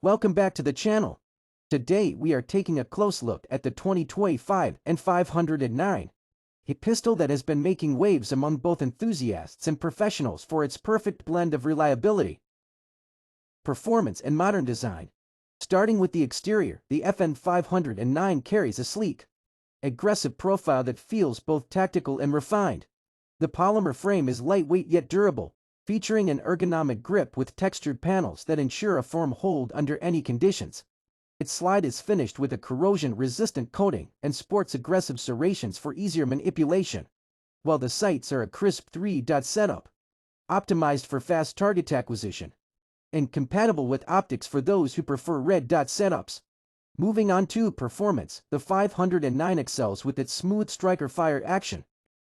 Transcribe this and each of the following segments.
Welcome back to the channel. Today we are taking a close look at the 2025 N509, a pistol that has been making waves among both enthusiasts and professionals for its perfect blend of reliability, performance and modern design. Starting with the exterior, the FN509 carries a sleek, aggressive profile that feels both tactical and refined. The polymer frame is lightweight yet durable, featuring an ergonomic grip with textured panels that ensure a firm hold under any conditions. Its slide is finished with a corrosion-resistant coating and sports aggressive serrations for easier manipulation, while the sights are a crisp 3-dot setup, optimized for fast target acquisition, and compatible with optics for those who prefer red dot setups. Moving on to performance, the 509 excels with its smooth striker fire action,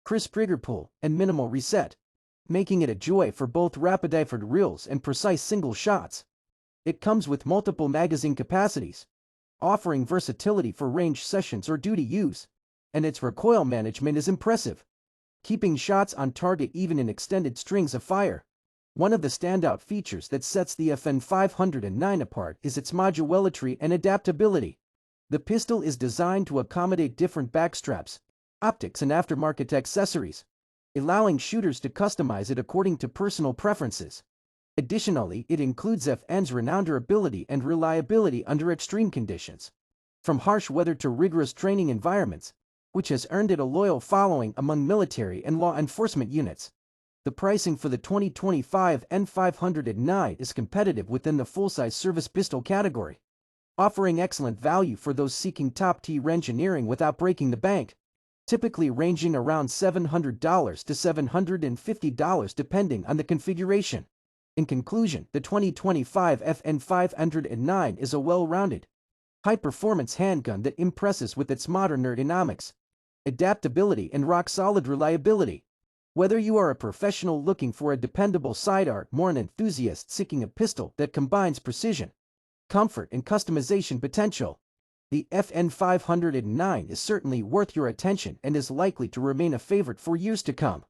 crisp trigger pull, and minimal reset, making it a joy for both rapid-fired reels and precise single shots. It comes with multiple magazine capacities, offering versatility for range sessions or duty use, and its recoil management is impressive, keeping shots on target even in extended strings of fire. One of the standout features that sets the FN509 apart is its modularity and adaptability. The pistol is designed to accommodate different backstraps, optics and aftermarket accessories, allowing shooters to customize it according to personal preferences. Additionally, it includes FN's renowned durability and reliability under extreme conditions, from harsh weather to rigorous training environments, which has earned it a loyal following among military and law enforcement units. The pricing for the 2025 N509 is competitive within the full-size service pistol category, offering excellent value for those seeking top-tier engineering without breaking the bank, typically ranging around $700 to $750 depending on the configuration. In conclusion, the 2025 FN509 is a well-rounded, high-performance handgun that impresses with its modern ergonomics, adaptability and rock-solid reliability. Whether you are a professional looking for a dependable sidearm or an enthusiast seeking a pistol that combines precision, comfort and customization potential, the FN509 is certainly worth your attention and is likely to remain a favorite for years to come.